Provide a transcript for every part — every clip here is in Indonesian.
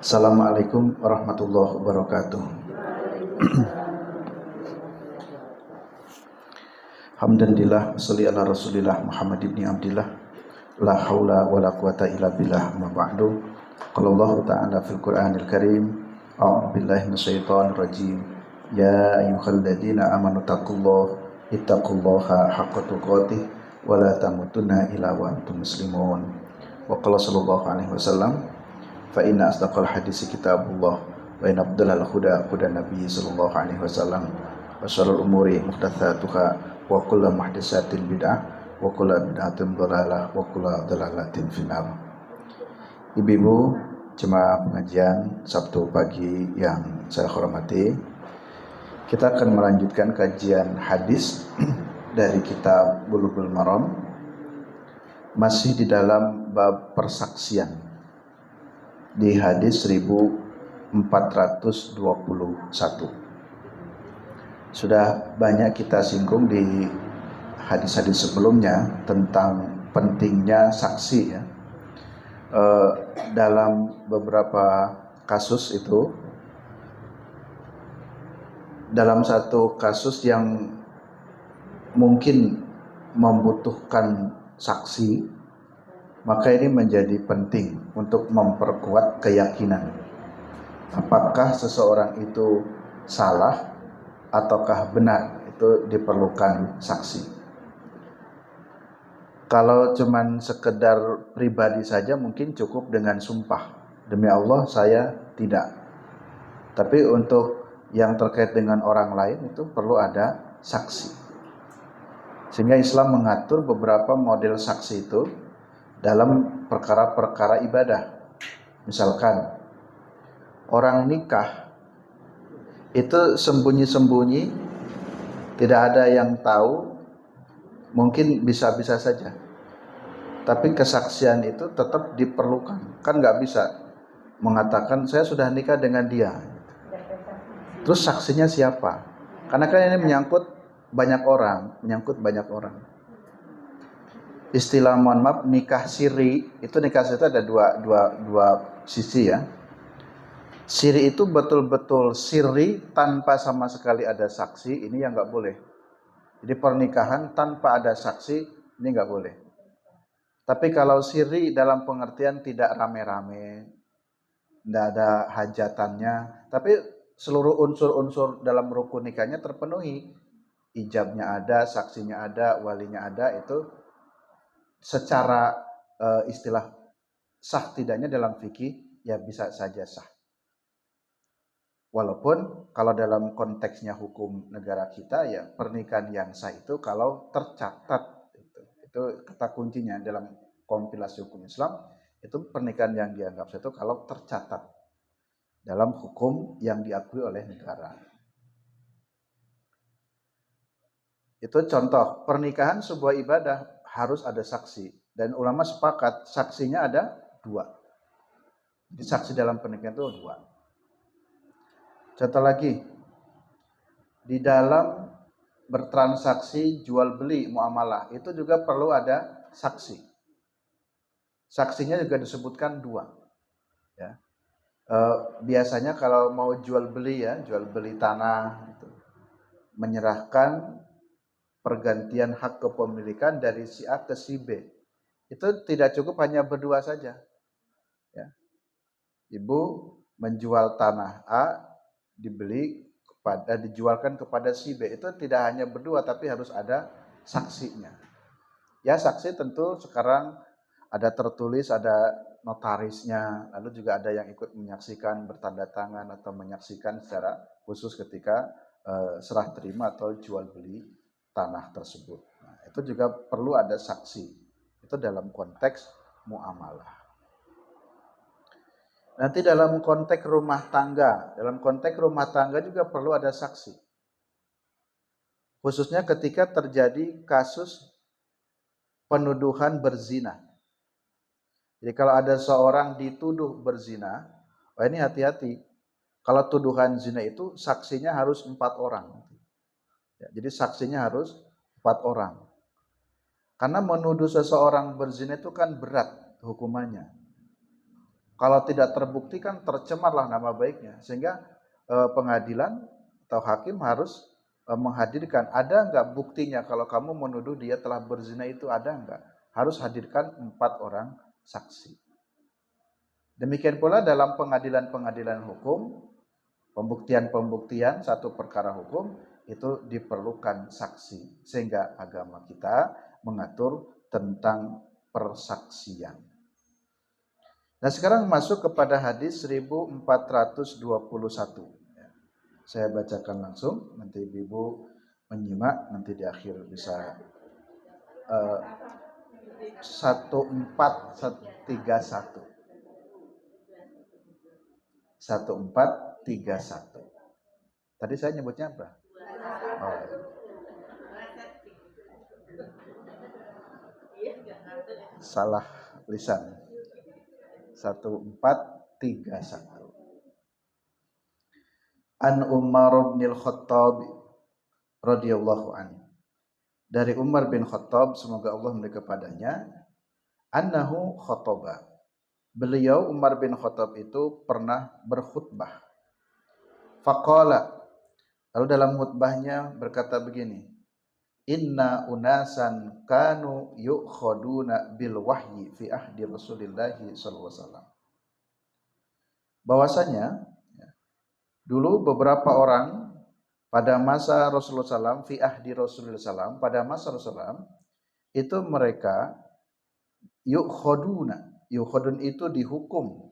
Assalamualaikum warahmatullahi wabarakatuh. Alhamdulillah, wassalli ala rasulillah Muhammad ibn Abdillah. La haula wa la quwata illa billah, ma ba'du. Qala Allah ta'ala fil Qur'anil Karim, a'udzu billahi minasyaitonir rajim. Ya ayyuhalladzina amanu ittaqullaha haqqa tuqatih wa la tamutunna illa wa antum muslimun. Wa qala sallallahu alaihi wasallam, fa inna asdaqal hadisi kitabullah wa inna afdalal huda nabi sallallahu alaihi wasallam wa syarrul umuri muhdatsatuha wa kullu muhdatsatin bid'ah wa kullu bid'atin dhalalah wa kullu dhalalatin finnar. Ibu-ibu jemaah pengajian Sabtu pagi yang saya hormati, kita akan melanjutkan kajian hadis dari kitab Bulughul Maram, masih di dalam bab persaksian di hadis 1421. Sudah banyak kita singgung di hadis-hadis sebelumnya tentang pentingnya saksi ya. Dalam beberapa kasus itu, dalam satu kasus yang mungkin membutuhkan saksi, maka ini menjadi penting untuk memperkuat keyakinan apakah seseorang itu salah ataukah benar, itu diperlukan saksi. Kalau cuman sekedar pribadi saja mungkin cukup dengan sumpah, demi Allah saya tidak. Tapi untuk yang terkait dengan orang lain itu perlu ada saksi. Sehingga Islam mengatur beberapa model saksi itu dalam perkara-perkara ibadah. Misalkan orang nikah itu sembunyi-sembunyi, tidak ada yang tahu, mungkin bisa-bisa saja. Tapi kesaksian itu tetap diperlukan. Kan nggak bisa mengatakan saya sudah nikah dengan dia, terus saksinya siapa? Karena kan ini menyangkut banyak orang. Istilah mohon maaf nikah siri, itu nikah siri itu ada dua sisi ya. Siri itu betul-betul siri tanpa sama sekali ada saksi, ini yang nggak boleh. Jadi pernikahan tanpa ada saksi ini nggak boleh. Tapi kalau siri dalam pengertian tidak rame-rame, tidak ada hajatannya, tapi seluruh unsur-unsur dalam rukun nikahnya terpenuhi, ijabnya ada, saksinya ada, walinya ada, itu secara istilah sah tidaknya dalam fikih ya bisa saja sah. Walaupun kalau dalam konteksnya hukum negara kita ya pernikahan yang sah itu kalau tercatat, itu kata kuncinya dalam kompilasi hukum Islam, itu pernikahan yang dianggap sah itu kalau tercatat dalam hukum yang diakui oleh negara. Itu contoh pernikahan sebuah ibadah harus ada saksi, dan ulama sepakat saksinya ada dua. Jadi saksi dalam pernikahan itu dua. Contoh lagi, di dalam bertransaksi jual beli muamalah itu juga perlu ada saksi. Saksinya juga disebutkan dua. Ya. Biasanya kalau mau jual beli tanah, itu, menyerahkan pergantian hak kepemilikan dari si A ke si B, itu tidak cukup hanya berdua saja. Ya. Ibu menjual tanah A, dijualkan kepada si B, itu tidak hanya berdua tapi harus ada saksinya. Ya saksi tentu sekarang ada tertulis, ada notarisnya, lalu juga ada yang ikut menyaksikan bertanda tangan atau menyaksikan secara khusus ketika serah terima atau jual beli tanah tersebut. Nah, itu juga perlu ada saksi. Itu dalam konteks muamalah. Nanti dalam konteks rumah tangga juga perlu ada saksi. Khususnya ketika terjadi kasus penuduhan berzina. Jadi kalau ada seorang dituduh berzina, ini hati-hati. Kalau tuduhan zina itu saksinya harus 4 orang. Ya, jadi saksinya harus 4 orang. Karena menuduh seseorang berzina itu kan berat hukumannya. Kalau tidak terbukti kan tercemarlah nama baiknya. Sehingga pengadilan atau hakim harus menghadirkan, ada enggak buktinya kalau kamu menuduh dia telah berzina itu, ada enggak? Harus hadirkan 4 orang saksi. Demikian pula dalam pengadilan-pengadilan hukum, pembuktian-pembuktian satu perkara hukum itu diperlukan saksi. Sehingga agama kita mengatur tentang persaksian. Nah, sekarang masuk kepada hadis 1421. Saya bacakan langsung, nanti Ibu menyimak, nanti di akhir bisa 1431. 1431. Tadi saya nyebutnya apa? Oh. Salah lisan. 1431. An Umar bin Khattab radhiyallahu anhu. Dari Umar bin Khattab, semoga Allah meridhai kepadanya, annahu khataba. Beliau Umar bin Khattab itu pernah berkhutbah. Faqala, lalu dalam khutbahnya berkata begini, inna unasan kanu yu'khaduna bil wahyi fi ahdi Rasulillah sallallahu alaihi wasallam. Bahwasanya dulu beberapa orang pada masa Rasulullah SAW, fi ahdi Rasulullah SAW, pada masa Rasulullah SAW, itu mereka yu'khadun itu dihukum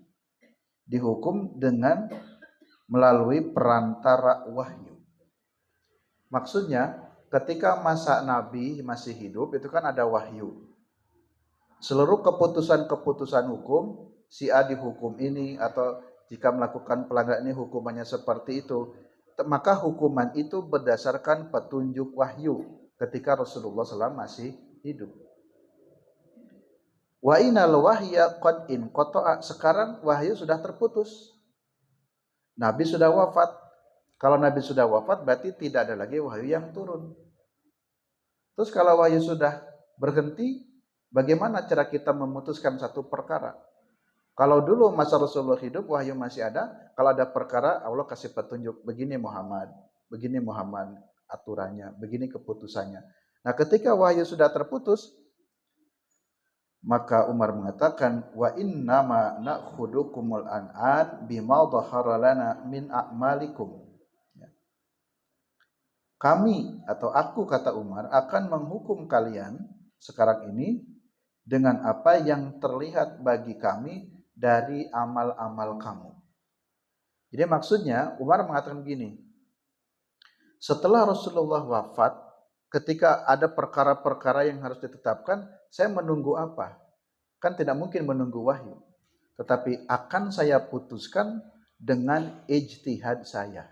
dengan melalui perantara wahyu. Maksudnya ketika masa Nabi masih hidup itu kan ada wahyu. Seluruh keputusan-keputusan hukum, si A dihukum ini, atau jika melakukan pelanggaran ini hukumannya seperti itu, maka hukuman itu berdasarkan petunjuk wahyu ketika Rasulullah SAW masih hidup. Wa inal wahya qad in qata'a, sekarang wahyu sudah terputus. Nabi sudah wafat. Kalau Nabi sudah wafat berarti tidak ada lagi wahyu yang turun. Terus kalau wahyu sudah berhenti, bagaimana cara kita memutuskan satu perkara? Kalau dulu masa Rasulullah hidup wahyu masih ada, kalau ada perkara Allah kasih petunjuk, begini Muhammad aturannya, begini keputusannya. Nah, ketika wahyu sudah terputus, maka Umar mengatakan, wa innama na'khudukumul an'an bima dhahara lana min a'malikum. Kami atau aku, kata Umar, akan menghukum kalian sekarang ini dengan apa yang terlihat bagi kami dari amal-amal kamu. Jadi maksudnya Umar mengatakan begini, setelah Rasulullah wafat, ketika ada perkara-perkara yang harus ditetapkan, saya menunggu apa? Kan tidak mungkin menunggu wahyu. Tetapi akan saya putuskan dengan ijtihad saya.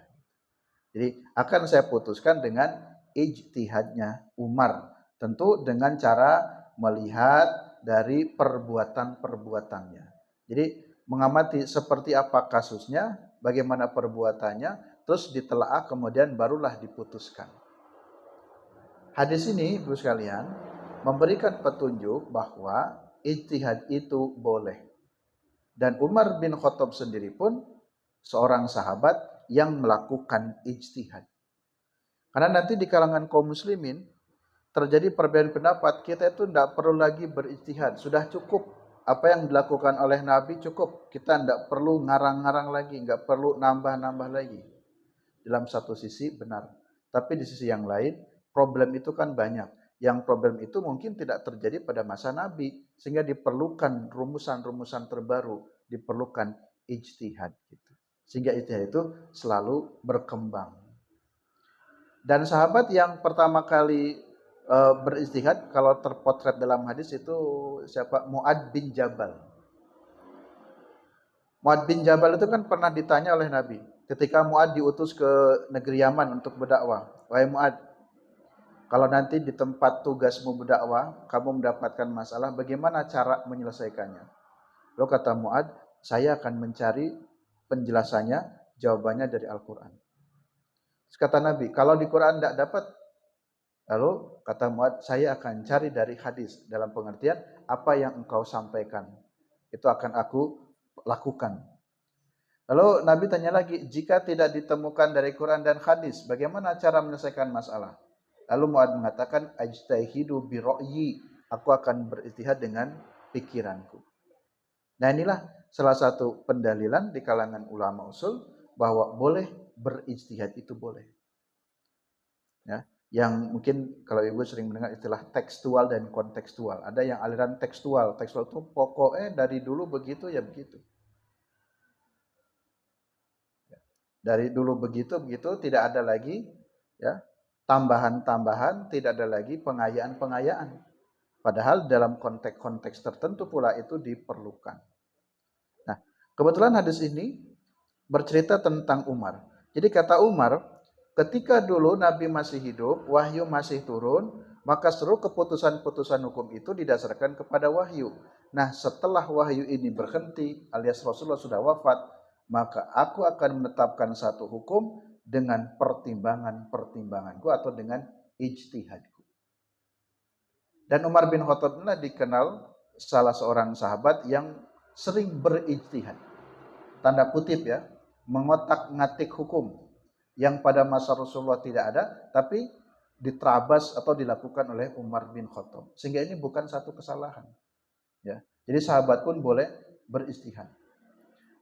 Jadi akan saya putuskan dengan ijtihadnya Umar. Tentu dengan cara melihat dari perbuatan-perbuatannya. Jadi mengamati seperti apa kasusnya, bagaimana perbuatannya, terus ditelaah kemudian barulah diputuskan. Hadis ini, Ibu sekalian, memberikan petunjuk bahwa ijtihad itu boleh. Dan Umar bin Khattab sendiri pun seorang sahabat yang melakukan ijtihad. Karena nanti di kalangan kaum muslimin terjadi perbedaan pendapat, kita itu tidak perlu lagi berijtihad, sudah cukup. Apa yang dilakukan oleh Nabi cukup. Kita tidak perlu ngarang-ngarang lagi, nggak perlu nambah-nambah lagi. Dalam satu sisi benar. Tapi di sisi yang lain, problem itu kan banyak. Yang problem itu mungkin tidak terjadi pada masa Nabi. Sehingga diperlukan rumusan-rumusan terbaru. Diperlukan ijtihad. Sehingga ijtihad itu selalu berkembang. Dan sahabat yang pertama kali berijtihad, kalau terpotret dalam hadis itu siapa? Mu'ad bin Jabal. Mu'ad bin Jabal itu kan pernah ditanya oleh Nabi ketika Mu'ad diutus ke negeri Yaman untuk berdakwah. Wahai Mu'ad, kalau nanti di tempat tugasmu berdakwah kamu mendapatkan masalah, bagaimana cara menyelesaikannya? Lalu kata Mu'ad, saya akan mencari penjelasannya, jawabannya dari Al-Quran. Terus kata Nabi, kalau di Quran tidak dapat, lalu kata Mu'ad, saya akan cari dari hadis, dalam pengertian apa yang engkau sampaikan itu akan aku lakukan. Lalu Nabi tanya lagi, jika tidak ditemukan dari Quran dan hadis, bagaimana cara menyelesaikan masalah? Lalu Mu'ad mengatakan, ajtahidu bi ra'yi, aku akan berijtihad dengan pikiranku. Nah, inilah salah satu pendalilan di kalangan ulama usul bahwa boleh berijtihad, itu boleh. Ya, yang mungkin kalau Ibu sering mendengar istilah tekstual dan kontekstual. Ada yang aliran tekstual. Tekstual itu pokoknya dari dulu begitu ya begitu. Dari dulu begitu, tidak ada lagi ya tambahan-tambahan, tidak ada lagi pengayaan-pengayaan. Padahal dalam konteks-konteks tertentu pula itu diperlukan. Nah, kebetulan hadis ini bercerita tentang Umar. Jadi kata Umar, ketika dulu Nabi masih hidup, wahyu masih turun, maka seluruh keputusan-keputusan hukum itu didasarkan kepada wahyu. Nah, setelah wahyu ini berhenti, alias Rasulullah sudah wafat, maka aku akan menetapkan satu hukum dengan pertimbangan-pertimbanganku atau dengan ijtihadku. Dan Umar bin Khattab inilah dikenal salah seorang sahabat yang sering berijtihad. Tanda kutip ya, mengotak-ngatik hukum yang pada masa Rasulullah tidak ada, tapi diterabas atau dilakukan oleh Umar bin Khattab. Sehingga ini bukan satu kesalahan. Ya. Jadi sahabat pun boleh berijtihad.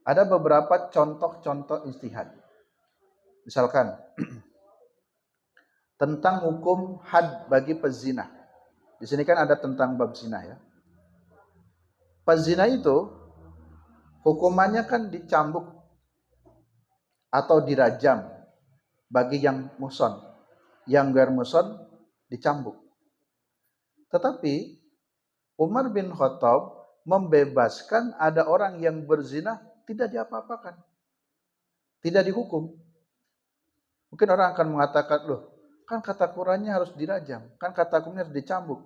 Ada beberapa contoh-contoh ijtihad. Misalkan tentang hukum had bagi pezina. Di sini kan ada tentang bab zina ya. Pezina itu hukumannya kan dicambuk atau dirajam bagi yang muhson. Yang ghair muhson dicambuk. Tetapi Umar bin Khattab membebaskan ada orang yang berzina tidak diapa-apakan. Tidak dihukum. Mungkin orang akan mengatakan, loh, kan kata Qurannya harus dirajam, kan kata hukumnya harus dicambuk.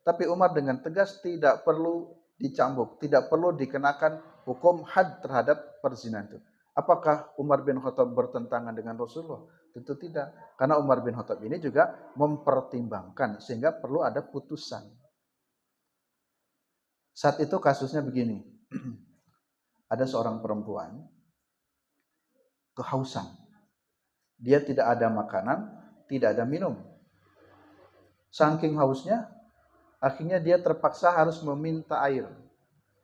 Tapi Umar dengan tegas tidak perlu dicambuk, tidak perlu dikenakan hukum had terhadap perzinahan itu. Apakah Umar bin Khattab bertentangan dengan Rasulullah? Tentu tidak. Karena Umar bin Khattab ini juga mempertimbangkan sehingga perlu ada putusan. Saat itu kasusnya begini. Ada seorang perempuan kehausan. Dia tidak ada makanan, tidak ada minum. Saking hausnya, akhirnya dia terpaksa harus meminta air.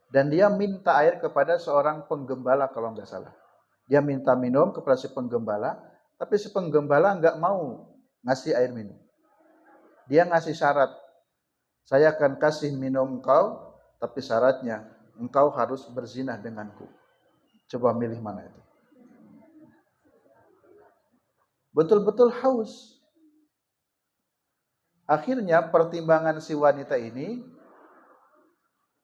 Dan dia minta air kepada seorang penggembala kalau nggak salah. Dia minta minum kepada si penggembala, tapi si penggembala nggak mau ngasih air minum. Dia ngasih syarat, saya akan kasih minum engkau, tapi syaratnya engkau harus berzina denganku. Coba milih mana itu? Betul-betul haus. Akhirnya pertimbangan si wanita ini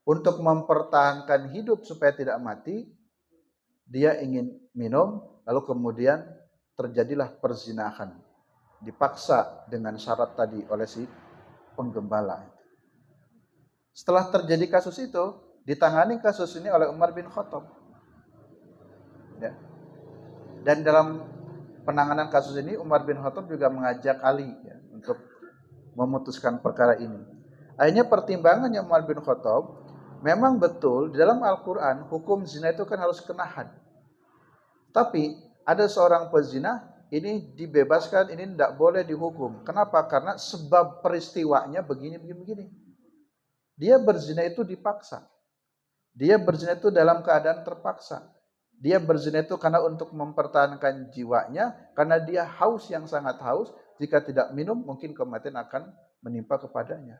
untuk mempertahankan hidup supaya tidak mati, dia ingin minum, lalu kemudian terjadilah perzinahan. Dipaksa dengan syarat tadi oleh si penggembala. Setelah terjadi kasus itu, ditangani kasus ini oleh Umar bin Khattab. Ya. Dan dalam penanganan kasus ini, Umar bin Khattab juga mengajak Ali ya, untuk memutuskan perkara ini. Akhirnya pertimbangannya Umar bin Khattab, memang betul di dalam Al-Quran hukum zina itu kan harus kena had. Tapi ada seorang pezina ini dibebaskan, ini tidak boleh dihukum. Kenapa? Karena sebab peristiwanya begini. Dia berzina itu dipaksa. Dia berzina itu dalam keadaan terpaksa. Dia berzina itu karena untuk mempertahankan jiwanya, karena dia haus yang sangat haus. Jika tidak minum, mungkin kematian akan menimpa kepadanya.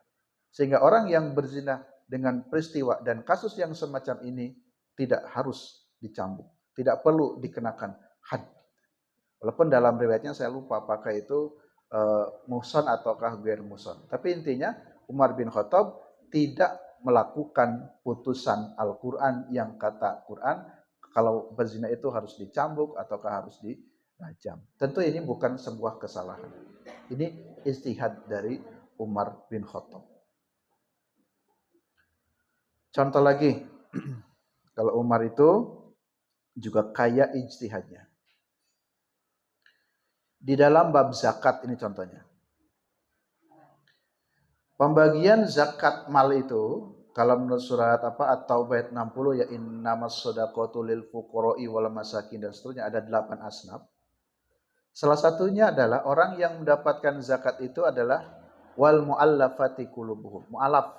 Sehingga orang yang berzina dengan peristiwa dan kasus yang semacam ini tidak harus dicambuk. Tidak perlu dikenakan had. Walaupun dalam riwayatnya saya lupa apakah itu muhsan ataukah ghair muhsan. Tapi intinya Umar bin Khattab tidak melakukan putusan Al-Quran yang kata Quran kalau berzina itu harus dicambuk ataukah harus dirajam. Tentu ini bukan sebuah kesalahan. Ini ijtihad dari Umar bin Khattab. Contoh lagi, kalau Umar itu juga kaya ijtihadnya. Di dalam bab zakat ini contohnya. Pembagian zakat mal itu Kalau menurut surat At-Taubah ayat 60 ya innamas shadaqatu lil fuqara'i wal masakin dan seterusnya ada 8 asnaf. Salah satunya adalah orang yang mendapatkan zakat itu adalah wal muallafati qulubuhum. Mualaf.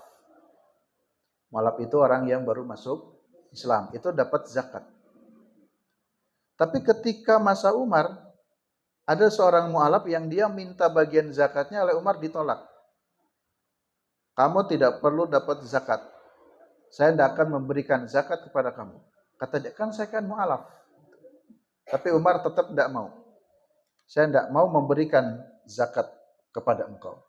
Mualaf itu orang yang baru masuk Islam, itu dapat zakat. Tapi ketika masa Umar ada seorang mualaf yang dia minta bagian zakatnya oleh Umar ditolak. Kamu tidak perlu dapat zakat. Saya tidak akan memberikan zakat kepada kamu. Kata dia, kan saya kan mualaf. Tapi Umar tetap tidak mau. Saya tidak mau memberikan zakat kepada engkau.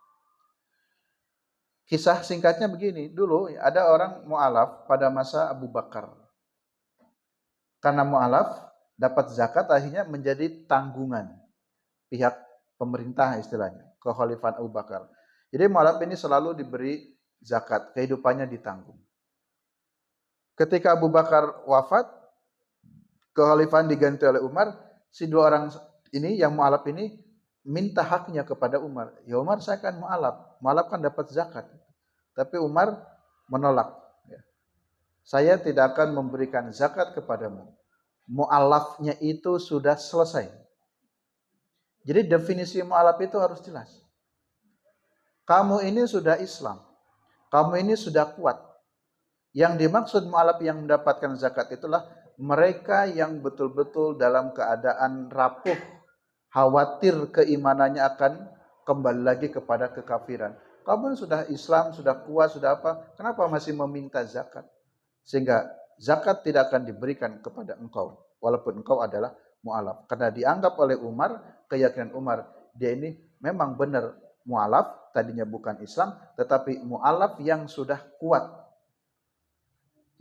Kisah singkatnya begini, dulu ada orang mualaf pada masa Abu Bakar. Karena mualaf dapat zakat akhirnya menjadi tanggungan pihak pemerintah istilahnya, kekhalifan Abu Bakar. Jadi mualaf ini selalu diberi zakat, kehidupannya ditanggung. Ketika Abu Bakar wafat, kekhalifan diganti oleh Umar, si dua orang ini yang mualaf ini minta haknya kepada Umar. Ya Umar, saya kan mualaf. Mualaf kan dapat zakat. Tapi Umar menolak. Saya tidak akan memberikan zakat kepadamu. Mualafnya itu sudah selesai. Jadi definisi mualaf itu harus jelas. Kamu ini sudah Islam. Kamu ini sudah kuat. Yang dimaksud mualaf yang mendapatkan zakat itulah mereka yang betul-betul dalam keadaan rapuh, khawatir keimanannya akan kembali lagi kepada kekafiran. Kamu sudah Islam, sudah kuat, sudah apa? Kenapa masih meminta zakat? Sehingga zakat tidak akan diberikan kepada engkau, walaupun engkau adalah mu'alaf. Karena dianggap oleh Umar, keyakinan Umar, dia ini memang benar mu'alaf, tadinya bukan Islam, tetapi mu'alaf yang sudah kuat.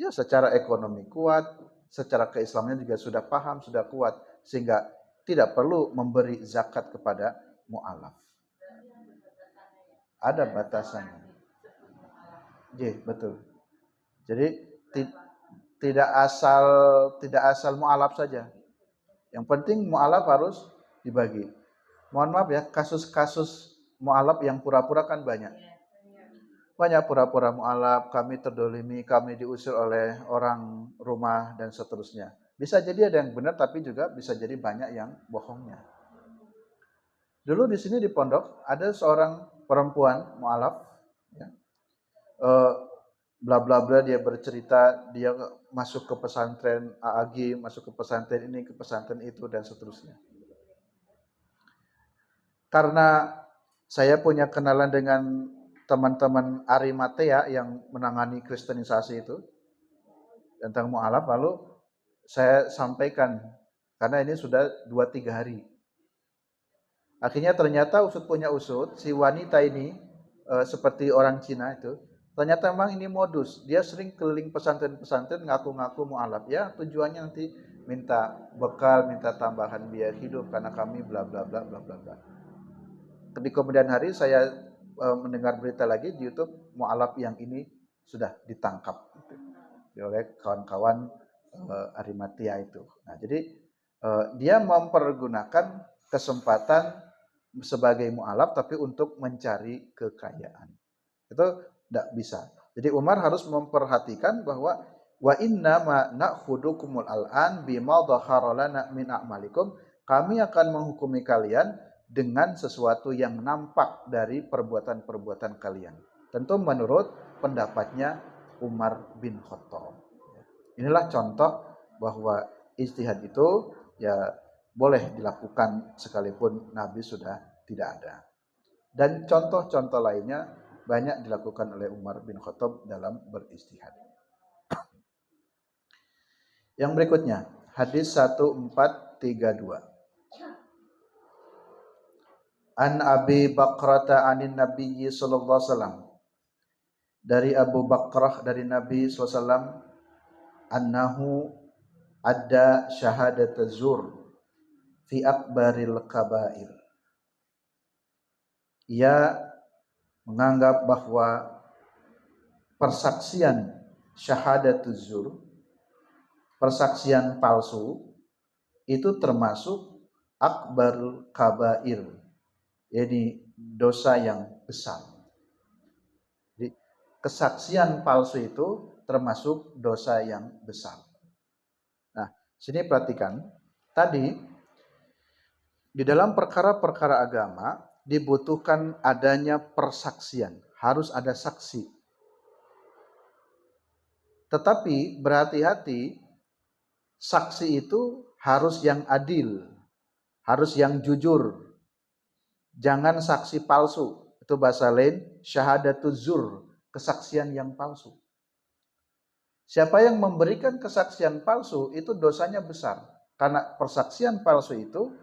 Ya secara ekonomi kuat, secara keislamannya juga sudah paham, sudah kuat, sehingga tidak perlu memberi zakat kepada mu'alaf. Ada batasannya. Iya, betul. Jadi tidak asal mu'alaf saja. Yang penting mu'alaf harus dibagi. Mohon maaf ya, kasus-kasus mu'alaf yang pura-pura kan banyak. Banyak pura-pura mu'alaf, kami terdolimi, kami diusir oleh orang rumah dan seterusnya. Bisa jadi ada yang benar, tapi juga bisa jadi banyak yang bohongnya. Dulu di sini di pondok ada seorang perempuan mu'alaf, ya. Bla bla bla dia bercerita dia masuk ke pesantren AAG, masuk ke pesantren ini, ke pesantren itu dan seterusnya. Karena saya punya kenalan dengan teman-teman Arimatea yang menangani kristenisasi itu tentang mu'alaf, lalu saya sampaikan karena ini sudah 2-3 hari. Akhirnya ternyata usut punya usut, si wanita ini seperti orang Cina itu, ternyata memang ini modus. Dia sering keliling pesantren-pesantren ngaku-ngaku mu'alaf. Ya tujuannya nanti minta bekal, minta tambahan biaya hidup karena kami bla bla bla bla bla bla. Di kemudian hari saya mendengar berita lagi di YouTube mu'alaf yang ini sudah ditangkap gitu, oleh kawan-kawan Arimatea itu. Nah, jadi dia mempergunakan kesempatan sebagai mu'alaf tapi untuk mencari kekayaan. Itu tidak bisa. Jadi Umar harus memperhatikan bahwa wa inna ma na'khudukumul al'an bima dhahara lana min a'malikum. Kami akan menghukumi kalian dengan sesuatu yang nampak dari perbuatan-perbuatan kalian. Tentu menurut pendapatnya Umar bin Khattab. Inilah contoh bahwa ijtihad itu ya boleh dilakukan sekalipun Nabi sudah tidak ada. Dan contoh-contoh lainnya banyak dilakukan oleh Umar bin Khattab dalam beristihad. Yang berikutnya, hadis 1432. An Abi Bakrata anin Nabiyyi sallallahu alaihi wasallam. Dari Abu Bakrah dari Nabi sallallahu alaihi wasallam annahu adda syahadat zur fi akbaril kabair. Ia menganggap bahwa persaksian syahadatuz zur, persaksian palsu itu termasuk akbarul kabair, jadi dosa yang besar. Jadi kesaksian palsu itu termasuk dosa yang besar. Nah, sini perhatikan, tadi di dalam perkara-perkara agama dibutuhkan adanya persaksian, harus ada saksi. Tetapi berhati-hati, saksi itu harus yang adil, harus yang jujur. Jangan saksi palsu. Itu bahasa lain, syahadatuz zur, kesaksian yang palsu. Siapa yang memberikan kesaksian palsu itu dosanya besar. Karena persaksian palsu itu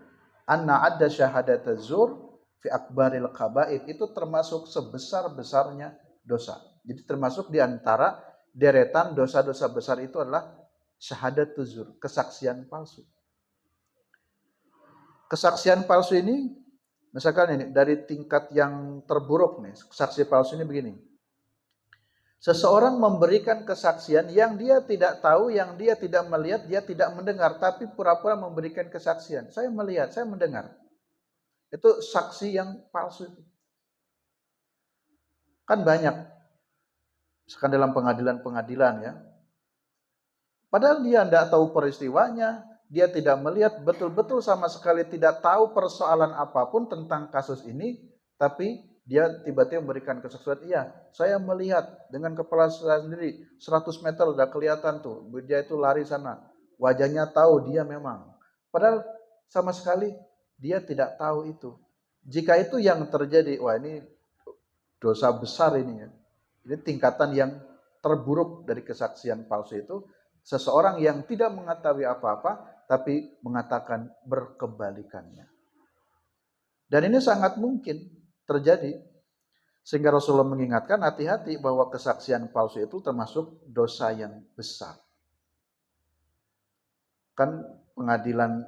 anna adda syahadatuz zur fi akbaril kabair, itu termasuk sebesar-besarnya dosa. Jadi termasuk di antara deretan dosa-dosa besar itu adalah syahadatuz zur, kesaksian palsu. Kesaksian palsu ini, misalkan ini dari tingkat yang terburuk nih, saksi palsu ini begini. Seseorang memberikan kesaksian yang dia tidak tahu, yang dia tidak melihat, dia tidak mendengar, tapi pura-pura memberikan kesaksian. Saya melihat, saya mendengar. Itu saksi yang palsu. Kan banyak, sekarang dalam pengadilan-pengadilan ya. Padahal dia tidak tahu peristiwanya, dia tidak melihat, betul-betul sama sekali tidak tahu persoalan apapun tentang kasus ini, tapi dia tiba-tiba memberikan kesaksian, iya, saya melihat dengan kepala saya sendiri, 100 meter udah kelihatan tuh, dia itu lari sana, wajahnya tahu dia memang. Padahal sama sekali dia tidak tahu itu. Jika itu yang terjadi, wah ini dosa besar ini ya. Ini tingkatan yang terburuk dari kesaksian palsu itu, seseorang yang tidak mengetahui apa-apa, tapi mengatakan berkebalikannya. Dan ini sangat mungkin terjadi. Sehingga Rasulullah mengingatkan hati-hati bahwa kesaksian palsu itu termasuk dosa yang besar. Kan pengadilan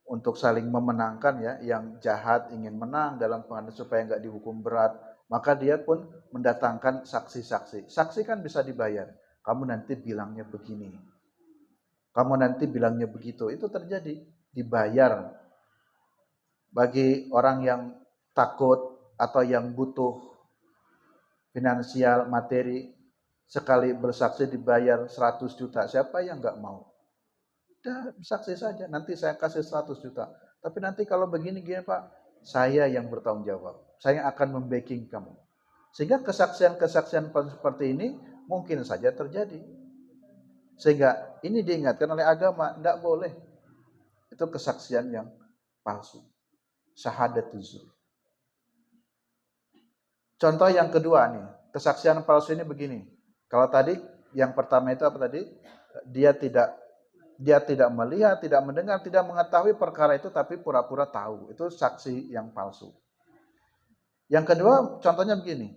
untuk saling memenangkan ya, yang jahat ingin menang dalam pengadilan supaya nggak dihukum berat, maka dia pun mendatangkan saksi-saksi. Saksi kan bisa dibayar. Kamu nanti bilangnya begini. Kamu nanti bilangnya begitu. Itu terjadi, dibayar. Bagi orang yang takut atau yang butuh finansial, materi, sekali bersaksi dibayar 100 juta. Siapa yang nggak mau? Udah, saksi saja. Nanti saya kasih 100 juta. Tapi nanti kalau begini-gini Pak, saya yang bertanggung jawab. Saya akan membacking kamu. Sehingga kesaksian-kesaksian seperti ini mungkin saja terjadi. Sehingga ini diingatkan oleh agama, tidak boleh. Itu kesaksian yang palsu. Syahadatuz zur. Contoh yang kedua nih, kesaksian palsu ini begini. Kalau tadi yang pertama itu apa tadi? Dia tidak melihat, tidak mendengar, tidak mengetahui perkara itu tapi pura-pura tahu. Itu saksi yang palsu. Yang kedua, contohnya begini.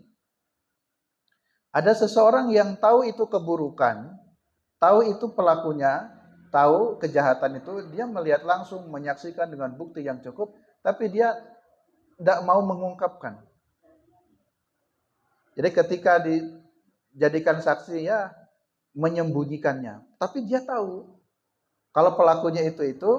Ada seseorang yang tahu itu keburukan, tahu itu pelakunya, tahu kejahatan itu, dia melihat langsung, menyaksikan dengan bukti yang cukup, tapi dia tidak mau mengungkapkan. Jadi ketika dijadikan saksi ya menyembunyikannya, tapi dia tahu kalau pelakunya itu,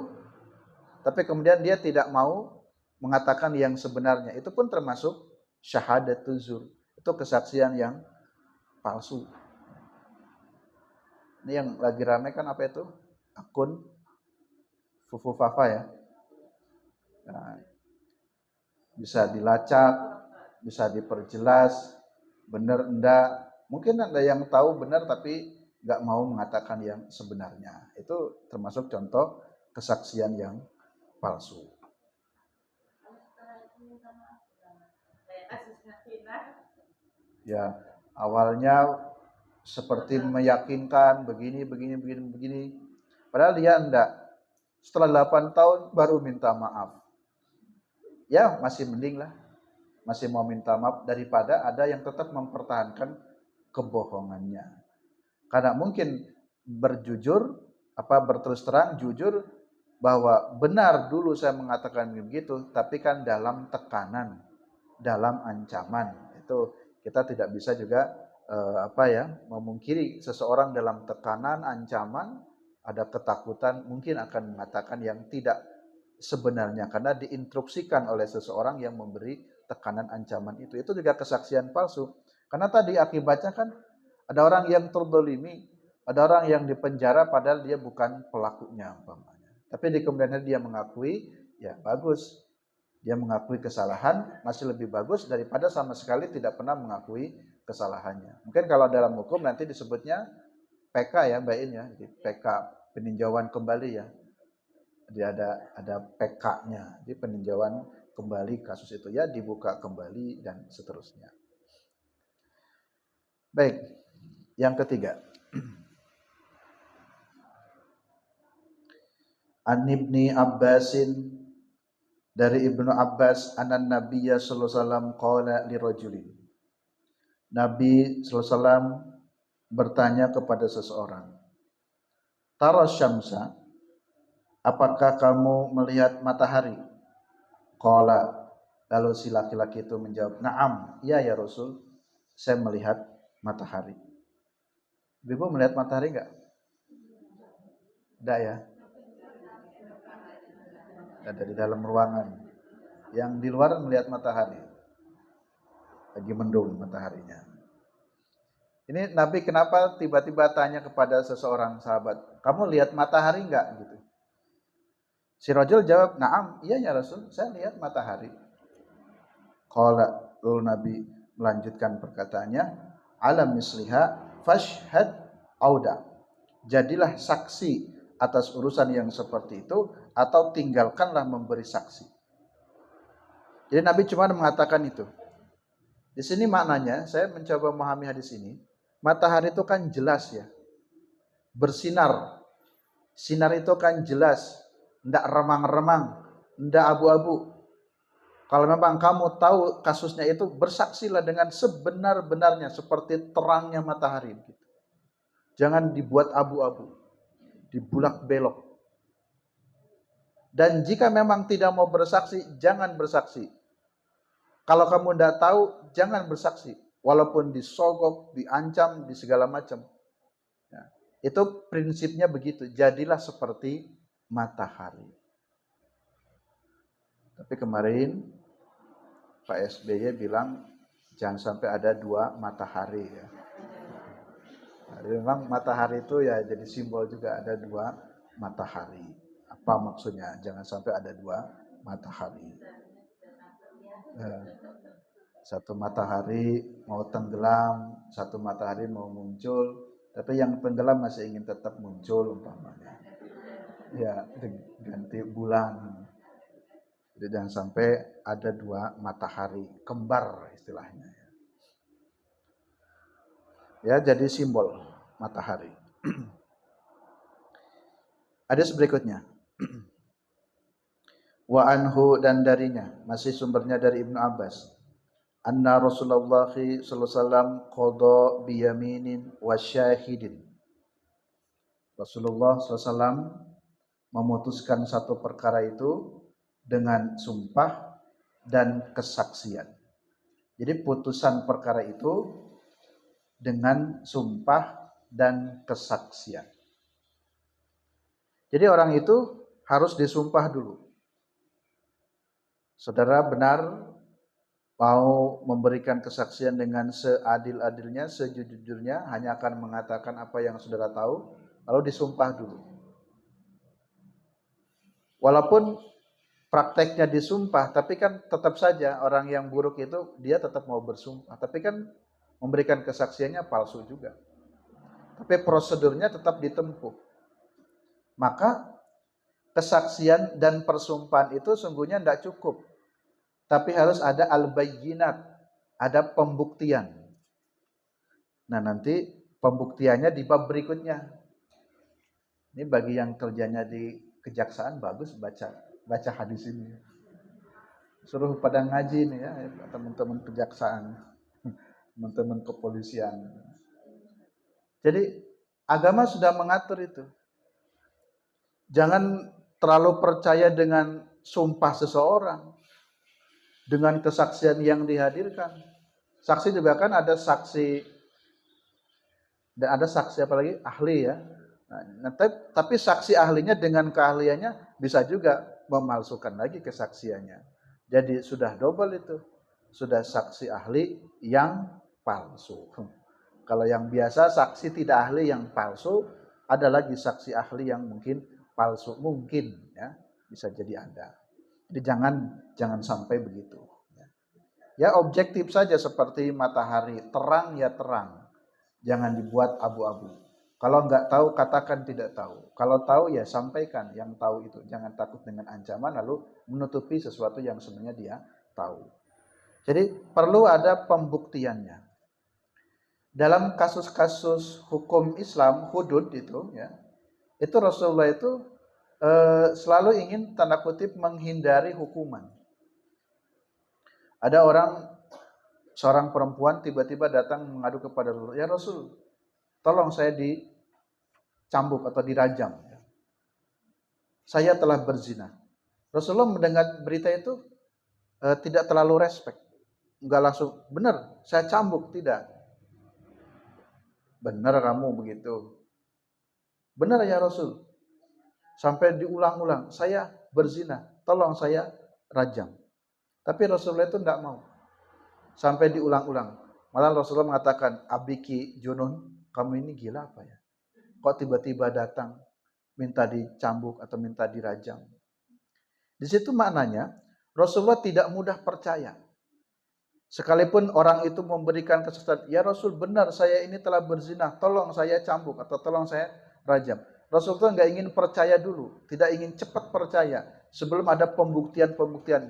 tapi kemudian dia tidak mau mengatakan yang sebenarnya. Itu pun termasuk syahadatuz zur. Itu kesaksian yang palsu. Ini yang lagi ramai kan apa itu? Akun Fufufafa ya. Nah, bisa dilacak, bisa diperjelas, benar enggak. Mungkin ada yang tahu benar tapi nggak mau mengatakan yang sebenarnya. Itu termasuk contoh kesaksian yang palsu. Ya, awalnya seperti meyakinkan begini. Padahal dia enggak. Setelah 8 tahun baru minta maaf. Ya, masih mending lah. Masih mau minta maaf daripada ada yang tetap mempertahankan kebohongannya. Karena mungkin berterus terang, jujur bahwa benar dulu saya mengatakan begitu, tapi kan dalam tekanan, dalam ancaman. Itu kita tidak bisa juga memungkiri seseorang dalam tekanan, ancaman, ada ketakutan, mungkin akan mengatakan yang tidak sebenarnya karena diinstruksikan oleh seseorang yang memberi tekanan ancaman itu. Itu juga kesaksian palsu. Karena tadi akibatnya kan ada orang yang terzalimi, ada orang yang dipenjara padahal dia bukan pelakunya umpamanya. Tapi di kemudian hari dia mengakui, ya bagus. Dia mengakui kesalahan masih lebih bagus daripada sama sekali tidak pernah mengakui kesalahannya. Mungkin kalau dalam hukum nanti disebutnya PK ya, Mbak In ya, jadi PK peninjauan kembali ya. Dia ada PK-nya, jadi peninjauan kembali kasus itu ya, dibuka kembali dan seterusnya. Baik, yang ketiga. An Ibni Abbasin, dari Ibnu Abbas, anan Nabiyya sallallahu alaihi wasallam qala li rajulin. Nabi sallallahu alaihi wasallam bertanya kepada seseorang, tara syamsa, apakah kamu melihat matahari? Qala, lalu si laki-laki itu menjawab, na'am, iya ya Rasul, saya melihat matahari. Ibu melihat matahari enggak? Enggak ya? Ada di dalam ruangan. Yang di luar melihat matahari. Lagi mendung mataharinya. Ini Nabi kenapa tiba-tiba tanya kepada seseorang sahabat, kamu lihat matahari enggak? Gitu. Si rajul jawab, na'am, iya ya Rasul, saya lihat matahari. Qala, lalu Nabi melanjutkan perkataannya, alam misliha fashhad auda. Jadilah saksi atas urusan yang seperti itu atau tinggalkanlah memberi saksi. Jadi Nabi cuma mengatakan itu. Di sini maknanya, saya mencoba memahami hadis ini, matahari itu kan jelas ya, bersinar. Sinar itu kan jelas, tidak remang-remang, tidak abu-abu. Kalau memang kamu tahu kasusnya itu, bersaksilah dengan sebenar-benarnya seperti terangnya matahari. Jangan dibuat abu-abu, dibulak belok. Dan jika memang tidak mau bersaksi, jangan bersaksi. Kalau kamu tidak tahu, jangan bersaksi. Walaupun disogok, diancam, di segala macam. Ya, itu prinsipnya begitu. Jadilah seperti matahari. Tapi kemarin Pak SBY bilang jangan sampai ada dua matahari ya. Jadi memang matahari itu ya jadi simbol juga ada dua matahari. Apa maksudnya? Jangan sampai ada dua matahari. Satu matahari mau tenggelam, satu matahari mau muncul, tapi yang tenggelam masih ingin tetap muncul umpamanya. Ya, ganti bulan. Jadi jangan sampai ada dua matahari, kembar istilahnya. Ya, jadi simbol matahari. Hadis berikutnya. Wa anhu, dan darinya, masih sumbernya dari Ibnu Abbas. Anna Rasulullah sallallahu alaihi wasallam qada biyaminin wa syahidin. Rasulullah SAW memutuskan satu perkara itu dengan sumpah dan kesaksian. Jadi putusan perkara itu dengan sumpah dan kesaksian. Jadi orang itu harus disumpah dulu. Saudara benar mau memberikan kesaksian dengan seadil-adilnya, sejujurnya, hanya akan mengatakan apa yang saudara tahu, lalu disumpah dulu. Walaupun prakteknya disumpah, tapi kan tetap saja orang yang buruk itu dia tetap mau bersumpah, tapi kan memberikan kesaksiannya palsu juga. Tapi prosedurnya tetap ditempuh. Maka kesaksian dan persumpahan itu sungguhnya tidak cukup. Tapi harus ada al-bayyinat, ada pembuktian. Nah nanti pembuktiannya di bab berikutnya. Ini bagi yang kerjanya di kejaksaan bagus baca hadis ini. Suruh pada ngaji nih ya teman-teman kejaksaan, teman-teman kepolisian. Jadi agama sudah mengatur itu. Jangan terlalu percaya dengan sumpah seseorang, dengan kesaksian yang dihadirkan. Saksi juga kan ada saksi, dan ada saksi apa lagi? Ahli ya. Nah, tapi saksi ahlinya dengan keahliannya bisa juga memalsukan lagi kesaksiannya. Jadi sudah double itu. Sudah saksi ahli yang palsu. Kalau yang biasa saksi tidak ahli yang palsu, ada lagi saksi ahli yang mungkin palsu, mungkin ya bisa jadi ada. Jadi jangan sampai begitu. Ya objektif saja seperti matahari, terang ya terang, jangan dibuat abu-abu. Kalau nggak tahu katakan tidak tahu. Kalau tahu ya sampaikan yang tahu itu. Jangan takut dengan ancaman lalu menutupi sesuatu yang sebenarnya dia tahu. Jadi perlu ada pembuktiannya. Dalam kasus-kasus hukum Islam, hudud itu ya, itu Rasulullah itu selalu ingin tanda kutip menghindari hukuman. Ada seorang perempuan tiba-tiba datang mengadu kepada Rasul, ya Rasul, tolong saya dicambuk atau dirajam. Saya telah berzina. Rasulullah mendengar berita itu tidak terlalu respect, enggak langsung benar saya cambuk, tidak. Benar kamu begitu. Benar ya Rasul. Sampai diulang-ulang, saya berzina, tolong saya rajam. Tapi Rasulullah itu tidak mau. Sampai diulang-ulang. Malah Rasulullah mengatakan, Abiki Junun, kamu ini gila apa ya? Kok tiba-tiba datang minta dicambuk atau minta dirajam? Di situ maknanya, Rasulullah tidak mudah percaya. Sekalipun orang itu memberikan kesaksian, ya Rasul benar saya ini telah berzina, tolong saya cambuk atau tolong saya rajam. Rasul itu nggak ingin percaya dulu, tidak ingin cepat percaya sebelum ada pembuktian.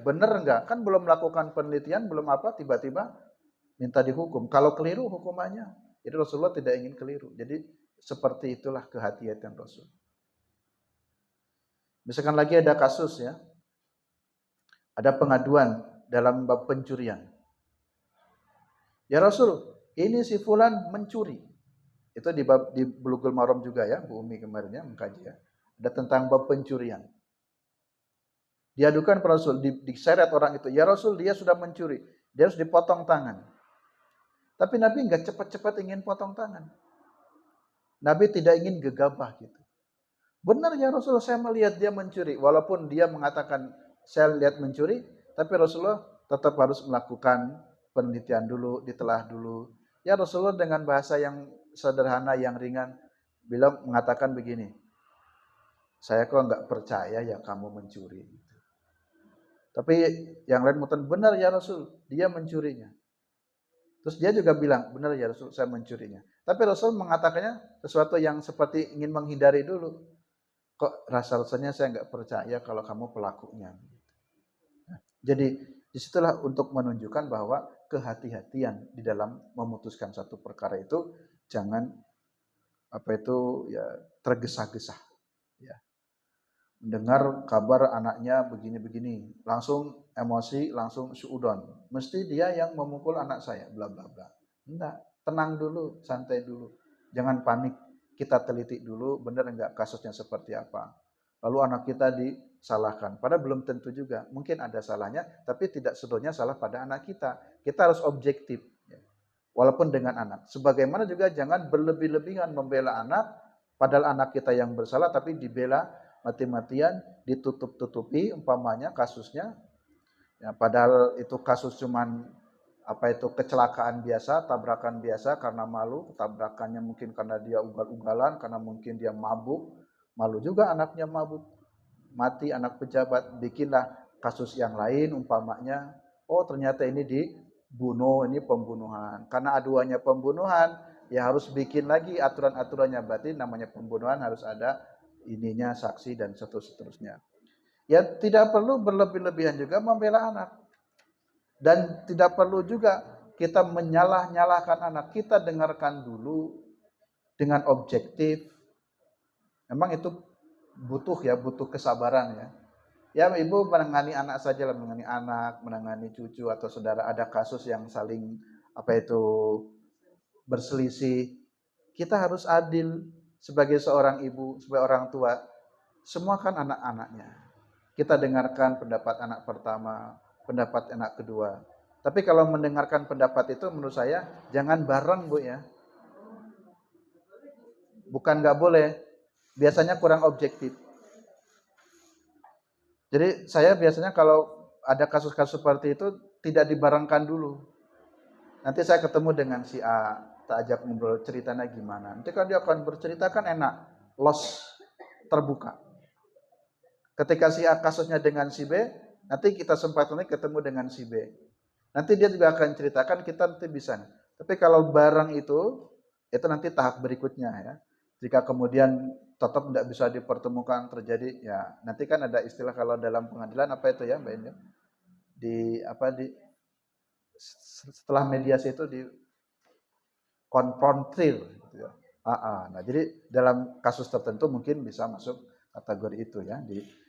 Benar nggak? Kan belum melakukan penelitian, belum apa, tiba-tiba minta dihukum. Kalau keliru hukumannya, jadi Rasulullah tidak ingin keliru. Jadi seperti itulah kehati-hatian Rasul. Misalkan lagi ada kasus ya, ada pengaduan dalam bab pencurian. Ya Rasul, ini si fulan mencuri. Itu di Bulughul Maram juga ya, Bu Umi kemarin ya mengkaji ya. Ada tentang bab pencurian. Diadukan kepada Rasul, diseret orang itu. Ya Rasul, dia sudah mencuri. Dia harus dipotong tangan. Tapi Nabi enggak cepat-cepat ingin potong tangan. Nabi tidak ingin gegabah gitu. Benar ya Rasul, saya melihat dia mencuri. Walaupun dia mengatakan saya lihat mencuri, tapi Rasulullah tetap harus melakukan penelitian dulu, ditelah dulu. Ya Rasulullah dengan bahasa yang sederhana, yang ringan, mengatakan begini, saya kok nggak percaya ya kamu mencuri. Tapi yang lain mengatakan, benar ya Rasul, dia mencurinya. Terus dia juga bilang, benar ya Rasul, saya mencurinya. Tapi Rasul mengatakannya sesuatu yang seperti ingin menghindari dulu. Kok rasa-rasanya saya nggak percaya kalau kamu pelakunya. Jadi disitulah untuk menunjukkan bahwa kehati-hatian di dalam memutuskan satu perkara itu jangan tergesa-gesa ya. Mendengar kabar anaknya begini-begini, langsung emosi, langsung suudon. Mesti dia yang memukul anak saya, bla bla bla. Enggak, tenang dulu, santai dulu. Jangan panik. Kita teliti dulu benar enggak kasusnya seperti apa. Lalu anak kita disalahkan. Padahal belum tentu juga. Mungkin ada salahnya, tapi tidak seluruhnya salah pada anak kita. Kita harus objektif. Ya. Walaupun dengan anak. Sebagaimana juga jangan berlebih-lebihan membela anak, padahal anak kita yang bersalah, tapi dibela mati-matian, ditutup-tutupi, umpamanya kasusnya. Ya, padahal itu kasus cuman kecelakaan biasa, tabrakan biasa karena malu, tabrakannya mungkin karena dia ugal-ugalan, karena mungkin dia mabuk, malu juga anaknya mabuk, mati anak pejabat, bikinlah kasus yang lain umpamanya, oh ternyata ini dibunuh, ini pembunuhan, karena aduannya pembunuhan, ya harus bikin lagi aturan-aturannya, berarti namanya pembunuhan harus ada ininya, saksi dan seterusnya. Ya tidak perlu berlebih-lebihan juga membela anak. Dan tidak perlu juga kita menyalah-nyalahkan anak. Kita dengarkan dulu dengan objektif. Memang itu butuh kesabaran ya. Ya ibu menangani anak saja lah, menangani anak, menangani cucu atau saudara. Ada kasus yang saling berselisih. Kita harus adil sebagai seorang ibu, sebagai orang tua. Semua kan anak-anaknya. Kita dengarkan pendapat anak pertama, pendapat anak kedua. Tapi kalau mendengarkan pendapat itu menurut saya jangan bareng Bu ya. Bukan nggak boleh, biasanya kurang objektif. Jadi saya biasanya kalau ada kasus-kasus seperti itu tidak dibarengkan dulu. nanti saya ketemu dengan si A, tak ajak ngobrol, ceritanya gimana. Nanti kan dia akan bercerita kan enak, los terbuka. Ketika si A kasusnya dengan si B, nanti kita sempatnya ketemu dengan si B. Nanti dia juga akan ceritakan, kita nanti bisa. Tapi kalau barang itu nanti tahap berikutnya ya. Jika kemudian tetap tidak bisa dipertemukan terjadi, ya nanti kan ada istilah kalau dalam pengadilan apa itu ya Mbak Indah? Setelah mediasi itu di konfrontir gitu ya. Nah, jadi dalam kasus tertentu mungkin bisa masuk kategori itu ya,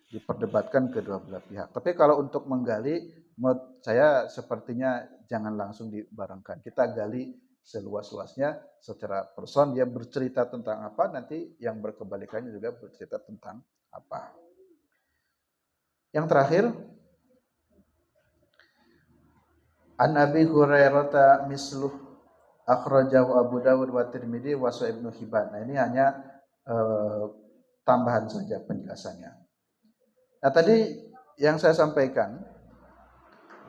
diperdebatkan kedua belah pihak. Tapi kalau untuk menggali, menurut saya sepertinya jangan langsung dibarengkan. Kita gali seluas-luasnya secara person, dia bercerita tentang apa, nanti yang berkebalikannya juga bercerita tentang apa. Yang terakhir, An Abi Hurairah misluh akhrajahu Abu Dawud wa Tirmidzi wa Ibnu Hibban. Nah, ini hanya tambahan saja penjelasannya. Nah, tadi yang saya sampaikan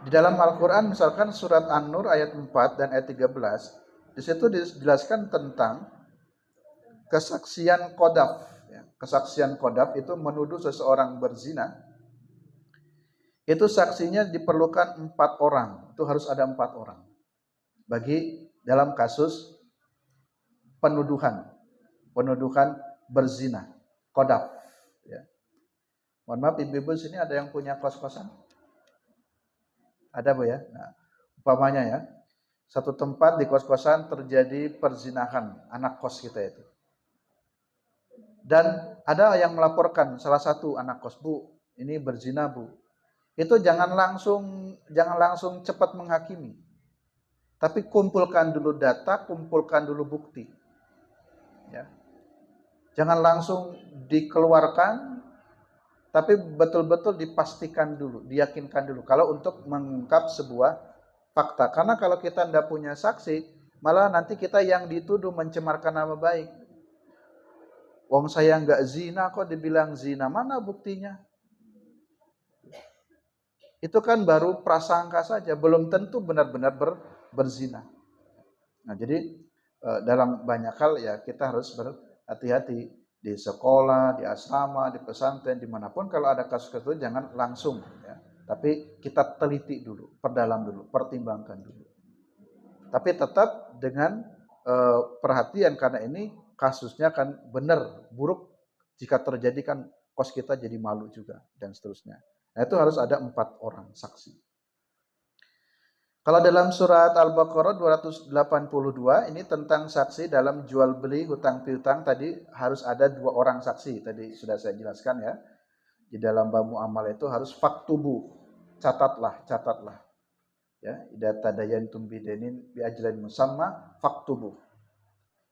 di dalam Al-Qur'an misalkan surat An-Nur ayat 4 dan ayat 13, di situ dijelaskan tentang kesaksian qadhaf ya. Kesaksian qadhaf itu menuduh seseorang berzina. Itu saksinya diperlukan 4 orang. Itu harus ada 4 orang. Bagi dalam kasus penuduhan berzina, qadhaf ya. Mohon maaf ibu-ibu sini ada yang punya kos-kosan? Ada Bu ya? Nah, umpamanya ya, satu tempat di kos-kosan terjadi perzinahan anak kos kita itu. Dan ada yang melaporkan salah satu anak kos, Bu, ini berzina Bu. Itu jangan langsung cepat menghakimi. Tapi kumpulkan dulu data, kumpulkan dulu bukti. Ya. Jangan langsung dikeluarkan, tapi betul-betul dipastikan dulu, diyakinkan dulu. Kalau untuk mengungkap sebuah fakta. Karena kalau kita tidak punya saksi, malah nanti kita yang dituduh mencemarkan nama baik. Wong saya nggak zina kok dibilang zina, mana buktinya? Itu kan baru prasangka saja, belum tentu benar-benar berzina. Nah, jadi dalam banyak hal ya kita harus berhati-hati di sekolah, di asrama, di pesantren, dimanapun kalau ada kasus-kasus itu jangan langsung ya. Tapi kita teliti dulu, perdalam dulu, pertimbangkan dulu. Tapi tetap dengan perhatian karena ini kasusnya kan benar buruk, jika terjadi kan kos kita jadi malu juga dan seterusnya. Nah, itu harus ada 4 orang saksi. Kalau dalam surat Al-Baqarah 282 ini tentang saksi dalam jual beli hutang piutang, tadi harus ada 2 orang saksi, tadi sudah saya jelaskan ya. Di dalam bab muamalah itu harus faktubu, catatlah. Ya, idza tadayantum bidainin bi ajlan musamma faktubu.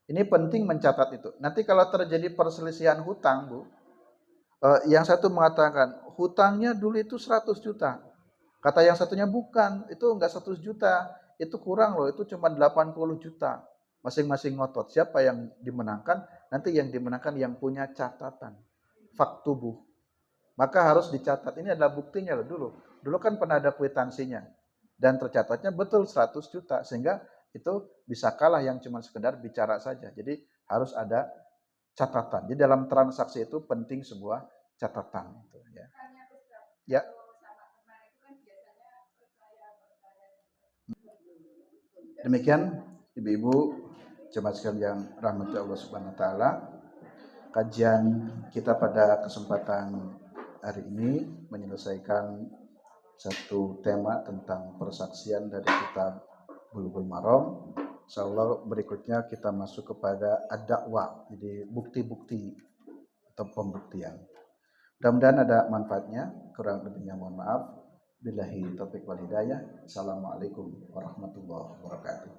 Ini penting mencatat itu. Nanti kalau terjadi perselisihan hutang, Bu, yang satu mengatakan hutangnya dulu itu 100 juta. Kata yang satunya bukan, itu enggak 100 juta, itu kurang loh, itu cuma 80 juta. Masing-masing ngotot. Siapa yang dimenangkan? Nanti yang dimenangkan yang punya catatan. Faktubuh. Maka harus dicatat. Ini adalah buktinya loh dulu. Dulu kan pernah ada kwitansinya. Dan tercatatnya betul 100 juta. Sehingga itu bisa kalah yang cuma sekedar bicara saja. Jadi harus ada catatan. Jadi dalam transaksi itu penting sebuah catatan. Ya. Ya. Demikian ibu-ibu jemaat sekalian yang rahmati Allah Subhanahu wa taala, kajian kita pada kesempatan hari ini menyelesaikan satu tema tentang persaksian dari kitab Bulughul Maram. Insyaallah berikutnya kita masuk kepada ad-da'wah, jadi bukti-bukti atau pembuktian. Mudah-mudahan ada manfaatnya, kurang lebihnya mohon maaf. Billahi taufiq wal hidayah. Assalamualaikum warahmatullahi wabarakatuh.